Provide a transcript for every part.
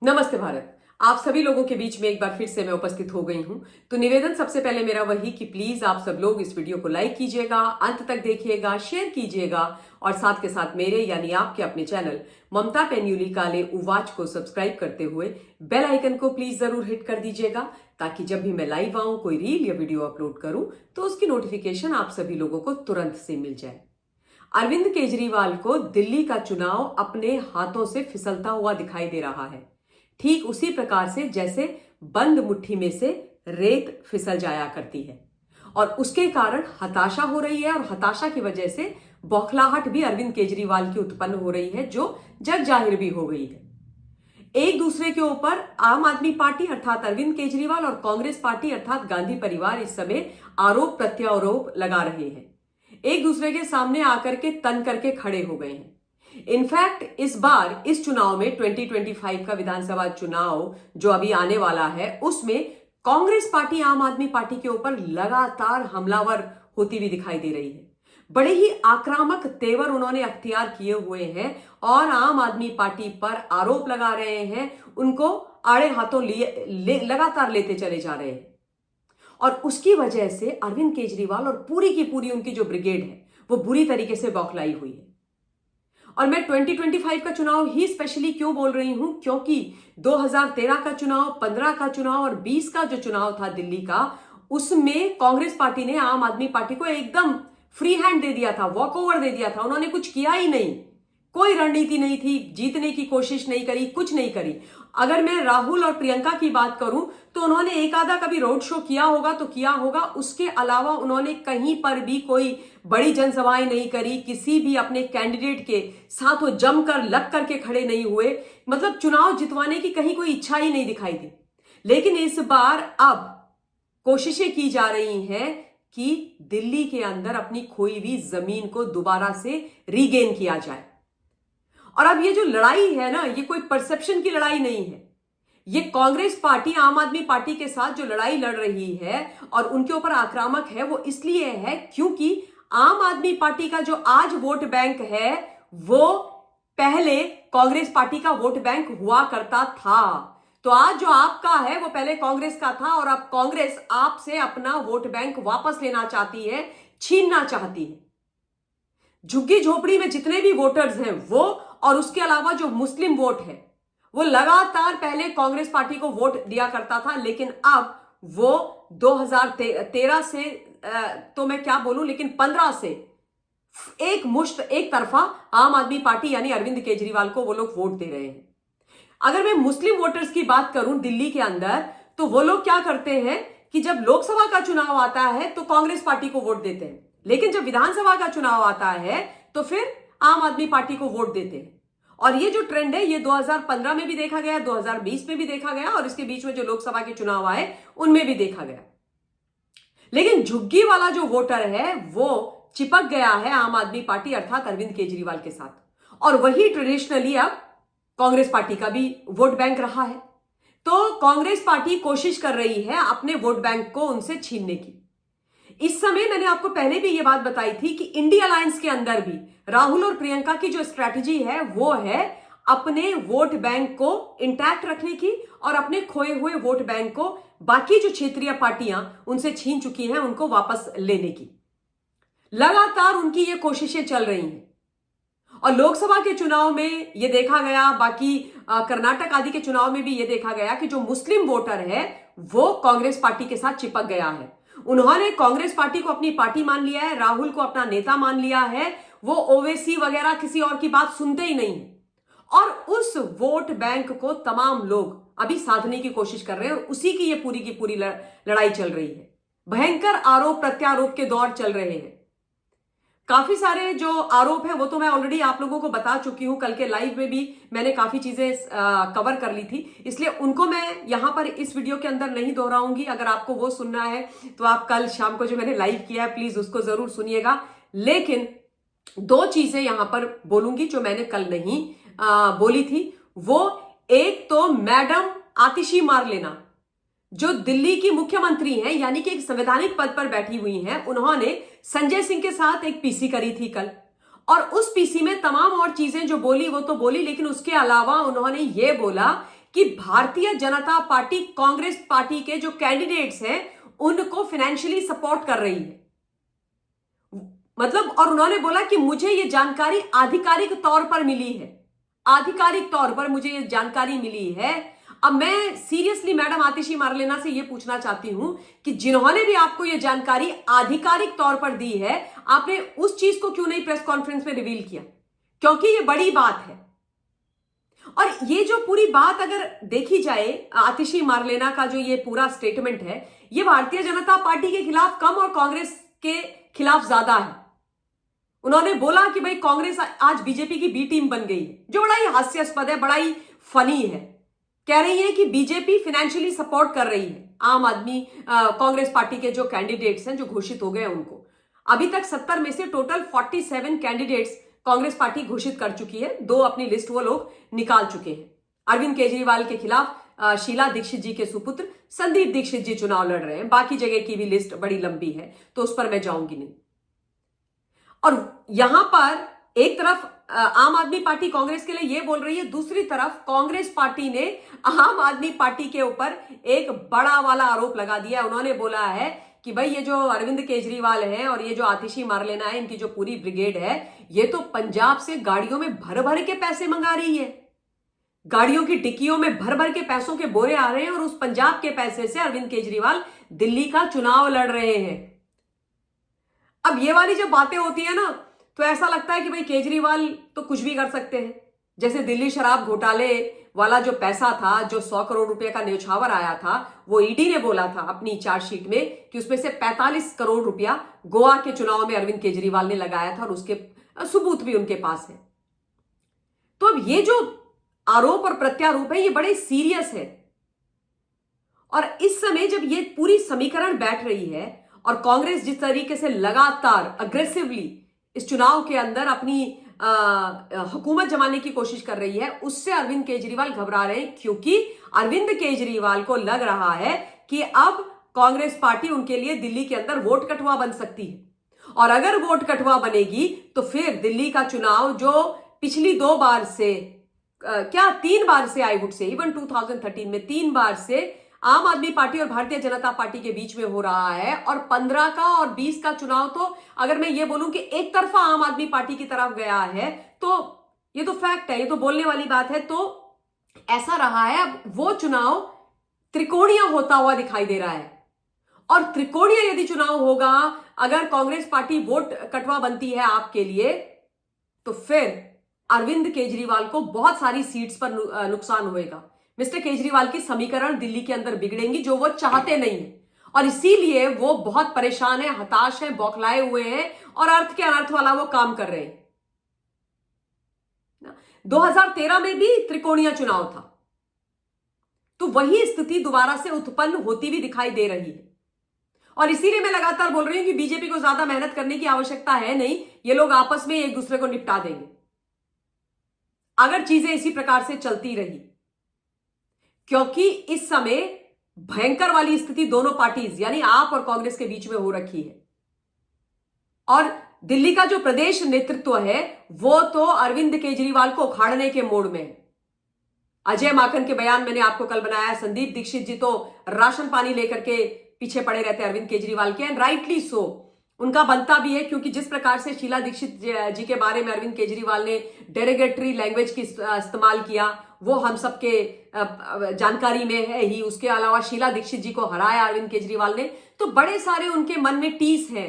नमस्ते भारत। आप सभी लोगों के बीच में एक बार फिर से मैं उपस्थित हो गई हूं। तो निवेदन सबसे पहले मेरा वही कि प्लीज आप सब लोग इस वीडियो को लाइक कीजिएगा, अंत तक देखिएगा, शेयर कीजिएगा और साथ के साथ मेरे यानी आपके अपने चैनल ममता पेन्यूली काले उवाच को सब्सक्राइब करते हुए बेल आइकन को प्लीज जरूर हिट कर दीजिएगा, ताकि जब भी मैं लाइव आऊं, कोई रील या वीडियो अपलोड करूं तो उसकी नोटिफिकेशन आप सभी लोगों को तुरंत से मिल जाए। अरविंद केजरीवाल को दिल्ली का चुनाव अपने हाथों से फिसलता हुआ दिखाई दे रहा है, ठीक उसी प्रकार से जैसे बंद मुट्ठी में से रेत फिसल जाया करती है और उसके कारण हताशा हो रही है और हताशा की वजह से बौखलाहट भी अरविंद केजरीवाल की उत्पन्न हो रही है, जो जग जाहिर भी हो गई है। एक दूसरे के ऊपर आम आदमी पार्टी अर्थात अरविंद केजरीवाल और कांग्रेस पार्टी अर्थात गांधी परिवार इस समय आरोप प्रत्यारोप लगा रहे हैं, एक दूसरे के सामने आकर के तन करके खड़े हो गए हैं। इनफैक्ट इस बार इस चुनाव में 2025 का विधानसभा चुनाव जो अभी आने वाला है, उसमें कांग्रेस पार्टी आम आदमी पार्टी के ऊपर लगातार हमलावर होती हुई दिखाई दे रही है। बड़े ही आक्रामक तेवर उन्होंने अख्तियार किए हुए हैं और आम आदमी पार्टी पर आरोप लगा रहे हैं, उनको आड़े हाथों लगातार लेते चले जा रहे हैं। और उसकी वजह से अरविंद केजरीवाल और पूरी की पूरी उनकी जो ब्रिगेड है वो बुरी तरीके से बौखलाई हुई है। और मैं 2025 का चुनाव ही स्पेशली क्यों बोल रही हूं, क्योंकि 2013 का चुनाव, 15 का चुनाव और 20 का जो चुनाव था दिल्ली का, उसमें कांग्रेस पार्टी ने आम आदमी पार्टी को एकदम फ्री हैंड दे दिया था, वॉक ओवर दे दिया था। उन्होंने कुछ किया ही नहीं, कोई रणनीति नहीं थी, जीतने की कोशिश नहीं करी, कुछ नहीं करी। अगर मैं राहुल और प्रियंका की बात करूं तो उन्होंने एक आधा कभी रोड शो किया होगा तो किया होगा, उसके अलावा उन्होंने कहीं पर भी कोई बड़ी जनसभाएं नहीं करी, किसी भी अपने कैंडिडेट के साथ वो जमकर लग करके खड़े नहीं हुए, मतलब चुनाव जितवाने की कहीं कोई इच्छा ही नहीं दिखाई दी। लेकिन इस बार अब कोशिशें की जा रही हैं कि दिल्ली के अंदर अपनी खोई हुई जमीन को दोबारा से रीगेन किया जाए। और अब ये जो लड़ाई है ना, ये कोई परसेप्शन की लड़ाई नहीं है। ये कांग्रेस पार्टी आम आदमी पार्टी के साथ जो लड़ाई लड़ रही है और उनके ऊपर आक्रामक है, वो इसलिए है क्योंकि आम आदमी पार्टी का जो आज वोट बैंक है वो पहले कांग्रेस पार्टी का वोट बैंक हुआ करता था। तो आज जो आपका है वो पहले कांग्रेस का था और अब कांग्रेस आपसे अपना वोट बैंक वापस लेना चाहती है, छीनना चाहती है। झुग्गी झोपड़ी में जितने भी वोटर्स हैं वो, और उसके अलावा जो मुस्लिम वोट है, वो लगातार पहले कांग्रेस पार्टी को वोट दिया करता था, लेकिन अब वो 2013 से तो मैं क्या बोलूं, लेकिन 15 से एक मुश्त एक तरफा आम आदमी पार्टी यानी अरविंद केजरीवाल को वो लोग वोट दे रहे हैं। अगर मैं मुस्लिम वोटर्स की बात करूं दिल्ली के अंदर, तो वो लोग क्या करते हैं कि जब लोकसभा का चुनाव आता है तो कांग्रेस पार्टी को वोट देते हैं, लेकिन जब विधानसभा का चुनाव आता है तो फिर आम आदमी पार्टी को वोट देते हैं। और ये जो ट्रेंड है ये 2015 में भी देखा गया, 2020 में भी देखा गया और इसके बीच में जो लोकसभा के चुनाव आए उनमें भी देखा गया। लेकिन झुग्गी वाला जो वोटर है वो चिपक गया है आम आदमी पार्टी अर्थात अरविंद केजरीवाल के साथ, और वही ट्रेडिशनली अब कांग्रेस पार्टी का भी वोट बैंक रहा है। तो कांग्रेस पार्टी कोशिश कर रही है अपने वोट बैंक को उनसे छीनने की। इस समय मैंने आपको पहले भी यह बात बताई थी कि इंडिया अलायंस के अंदर भी राहुल और प्रियंका की जो स्ट्रैटेजी है वो है अपने वोट बैंक को इंटैक्ट रखने की और अपने खोए हुए वोट बैंक को बाकी जो क्षेत्रीय पार्टियां उनसे छीन चुकी हैं उनको वापस लेने की। लगातार उनकी ये कोशिशें चल रही हैं और लोकसभा के चुनाव में यह देखा गया, बाकी कर्नाटक आदि के चुनाव में भी यह देखा गया कि जो मुस्लिम वोटर है वो कांग्रेस पार्टी के साथ चिपक गया है। उन्होंने कांग्रेस पार्टी को अपनी पार्टी मान लिया है, राहुल को अपना नेता मान लिया है, वो ओवैसी वगैरह किसी और की बात सुनते ही नहीं है। और उस वोट बैंक को तमाम लोग अभी साधने की कोशिश कर रहे हैं और उसी की ये पूरी की पूरी लड़ाई चल रही है। भयंकर आरोप प्रत्यारोप के दौर चल रहे हैं। काफी सारे जो आरोप है वो तो मैं ऑलरेडी आप लोगों को बता चुकी हूं, कल के लाइव में भी मैंने काफी चीजें कवर कर ली थी, इसलिए उनको मैं यहां पर इस वीडियो के अंदर नहीं दोहराऊंगी। अगर आपको वो सुनना है तो आप कल शाम को जो मैंने लाइव किया है प्लीज उसको जरूर सुनिएगा। लेकिन दो चीजें यहां पर बोलूंगी जो मैंने कल नहीं बोली थी। वो एक तो मैडम आतिशी मार लेना, जो दिल्ली की मुख्यमंत्री हैं यानी कि एक संवैधानिक पद पर बैठी हुई हैं, उन्होंने संजय सिंह के साथ एक पीसी करी थी कल, और उस पीसी में तमाम और चीजें जो बोली वो तो बोली, लेकिन उसके अलावा उन्होंने ये बोला कि भारतीय जनता पार्टी कांग्रेस पार्टी के जो कैंडिडेट्स हैं उनको फाइनेंशियली सपोर्ट कर रही है। मतलब, और उन्होंने बोला कि मुझे यह जानकारी आधिकारिक तौर पर मिली है, आधिकारिक तौर पर मुझे यह जानकारी मिली है। अब मैं सीरियसली मैडम आतिशी मारलेना से यह पूछना चाहती हूं कि जिन्होंने भी आपको यह जानकारी आधिकारिक तौर पर दी है, आपने उस चीज को क्यों नहीं प्रेस कॉन्फ्रेंस में रिवील किया? क्योंकि यह बड़ी बात है। और ये जो पूरी बात अगर देखी जाए, आतिशी मारलेना का जो ये पूरा स्टेटमेंट है, ये भारतीय जनता पार्टी के खिलाफ कम और कांग्रेस के खिलाफ ज्यादा है। उन्होंने बोला कि भाई कांग्रेस आज बीजेपी की बी टीम बन गई है, जो बड़ा ही हास्यास्पद है, बड़ा ही फनी है। कह रही है कि बीजेपी फाइनेंशियली सपोर्ट कर रही है आम आदमी कांग्रेस पार्टी के जो कैंडिडेट्स हैं, जो घोषित हो गए उनको। अभी तक 70 में से टोटल 47 कैंडिडेट्स कांग्रेस पार्टी घोषित कर चुकी है, 2 अपनी लिस्ट वो लोग निकाल चुके हैं। अरविंद केजरीवाल के खिलाफ शीला दीक्षित जी के सुपुत्र संदीप दीक्षित जी चुनाव लड़ रहे हैं। बाकी जगह की भी लिस्ट बड़ी लंबी है, तो उस पर मैं जाऊंगी नहीं। और यहां पर एक तरफ आम आदमी पार्टी कांग्रेस के लिए यह बोल रही है, दूसरी तरफ कांग्रेस पार्टी ने आम आदमी पार्टी के ऊपर एक बड़ा वाला आरोप लगा दिया। उन्होंने बोला है कि भाई ये जो अरविंद केजरीवाल है और ये जो आतिशी मारलेना है, इनकी जो पूरी ब्रिगेड है, ये तो पंजाब से गाड़ियों में भर भर के पैसे मंगा रही है। गाड़ियों की डिक्कियों में भर भर के पैसों के बोरे आ रहे हैं और उस पंजाब के पैसे से अरविंद केजरीवाल दिल्ली का चुनाव लड़ रहे हैं। अब ये वाली जब बातें होती है ना, तो ऐसा लगता है कि भाई केजरीवाल तो कुछ भी कर सकते हैं। जैसे दिल्ली शराब घोटाले वाला जो पैसा था, जो 100 करोड़ रुपए का न्यौछावर आया था, वो ईडी ने बोला था अपनी चार्जशीट में कि उसमें से 45 करोड़ रुपया गोवा के चुनाव में अरविंद केजरीवाल ने लगाया था और उसके सबूत भी उनके पास है। तो अब ये जो आरोप और प्रत्यारोप है, ये बड़े सीरियस है। और इस समय जब ये पूरी समीकरण बैठ रही है और कांग्रेस जिस तरीके से लगातार अग्रेसिवली इस चुनाव के अंदर अपनी हुकूमत जमाने की कोशिश कर रही है, उससे अरविंद केजरीवाल घबरा रहे हैं। क्योंकि अरविंद केजरीवाल को लग रहा है कि अब कांग्रेस पार्टी उनके लिए दिल्ली के अंदर वोट कटवा बन सकती है। और अगर वोट कटवा बनेगी तो फिर दिल्ली का चुनाव, जो पिछली 2 बार से क्या 3 बार से, आई वुड से इवन 2013 में 3 बार से आम आदमी पार्टी और भारतीय जनता पार्टी के बीच में हो रहा है, और 15 का और 20 का चुनाव तो अगर मैं ये बोलूं कि एक तरफा आम आदमी पार्टी की तरफ गया है, तो ये तो फैक्ट है, ये तो बोलने वाली बात है। तो ऐसा रहा है, अब वो चुनाव त्रिकोणीय होता हुआ दिखाई दे रहा है। और त्रिकोणीय यदि चुनाव होगा, अगर कांग्रेस पार्टी वोट कटवा बनती है आपके लिए, तो फिर अरविंद केजरीवाल को बहुत सारी सीट्स पर नुकसान होएगा। मिस्टर केजरीवाल की समीकरण दिल्ली के अंदर बिगड़ेंगी, जो वो चाहते नहीं है। और इसीलिए वो बहुत परेशान है, हताश है, बौखलाए हुए हैं और अर्थ के अनर्थ वाला वो काम कर रहे हैं। 2013 में भी त्रिकोणीय चुनाव था, तो वही स्थिति दोबारा से उत्पन्न होती हुई दिखाई दे रही है। और इसीलिए मैं लगातार बोल रही हूं कि बीजेपी को ज्यादा मेहनत करने की आवश्यकता है नहीं, ये लोग आपस में एक दूसरे को निपटा देंगे अगर चीजें इसी प्रकार से चलती रही। क्योंकि इस समय भयंकर वाली स्थिति दोनों पार्टीज यानी आप और कांग्रेस के बीच में हो रखी है। और दिल्ली का जो प्रदेश नेतृत्व है, वो तो अरविंद केजरीवाल को उखाड़ने के मोड में है। अजय माकन के बयान मैंने आपको कल बनाया। संदीप दीक्षित जी तो राशन पानी लेकर के पीछे पड़े रहते हैं अरविंद केजरीवाल के, एंड राइटली सो। उनका बनता भी है, क्योंकि जिस प्रकार से शीला दीक्षित जी के बारे में अरविंद केजरीवाल ने डेरोगेटरी लैंग्वेज की इस्तेमाल किया, वो हम सबके जानकारी में है ही। उसके अलावा शीला दीक्षित जी को हराया अरविंद केजरीवाल ने, तो बड़े सारे उनके मन में टीस है,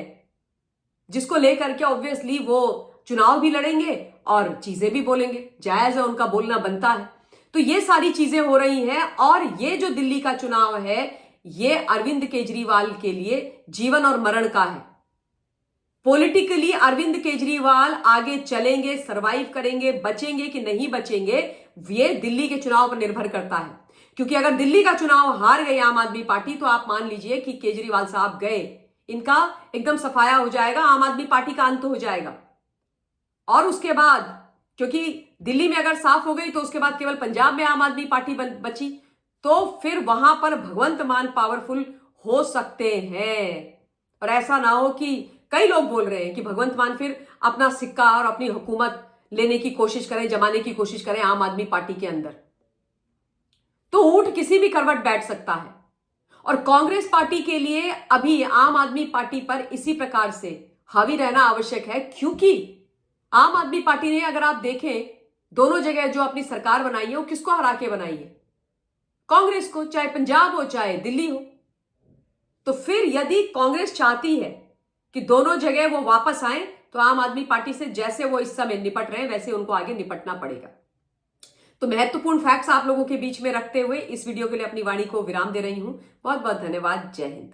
जिसको लेकर के ऑब्वियसली वो चुनाव भी लड़ेंगे और चीजें भी बोलेंगे। जायज है, उनका बोलना बनता है। तो ये सारी चीजें हो रही हैं, और ये जो दिल्ली का चुनाव है, ये अरविंद केजरीवाल के लिए जीवन और मरण का है। पॉलिटिकली अरविंद केजरीवाल आगे चलेंगे, सरवाइव करेंगे, बचेंगे कि नहीं बचेंगे, ये दिल्ली के चुनाव पर निर्भर करता है। क्योंकि अगर दिल्ली का चुनाव हार गई आम आदमी पार्टी, तो आप मान लीजिए कि केजरीवाल साहब गए, इनका एकदम सफाया हो जाएगा, आम आदमी पार्टी का अंत हो जाएगा। और उसके बाद, क्योंकि दिल्ली में अगर साफ हो गई, तो उसके बाद केवल पंजाब में आम आदमी पार्टी बची, तो फिर वहां पर भगवंत मान पावरफुल हो सकते हैं। और ऐसा ना हो कि कई लोग बोल रहे हैं कि भगवंत मान फिर अपना सिक्का और अपनी हुकूमत लेने की कोशिश करें, जमाने की कोशिश करें आम आदमी पार्टी के अंदर। तो ऊंट किसी भी करवट बैठ सकता है। और कांग्रेस पार्टी के लिए अभी आम आदमी पार्टी पर इसी प्रकार से हावी रहना आवश्यक है, क्योंकि आम आदमी पार्टी ने, अगर आप देखें, दोनों जगह जो अपनी सरकार बनाई है वो किसको हरा के बनाई है? कांग्रेस को, चाहे पंजाब हो चाहे दिल्ली हो। तो फिर यदि कांग्रेस चाहती है कि दोनों जगह वो वापस आए, तो आम आदमी पार्टी से जैसे वो इस समय निपट रहे हैं वैसे उनको आगे निपटना पड़ेगा। तो महत्वपूर्ण फैक्ट्स आप लोगों के बीच में रखते हुए इस वीडियो के लिए अपनी वाणी को विराम दे रही हूं। बहुत बहुत धन्यवाद। जय हिंद।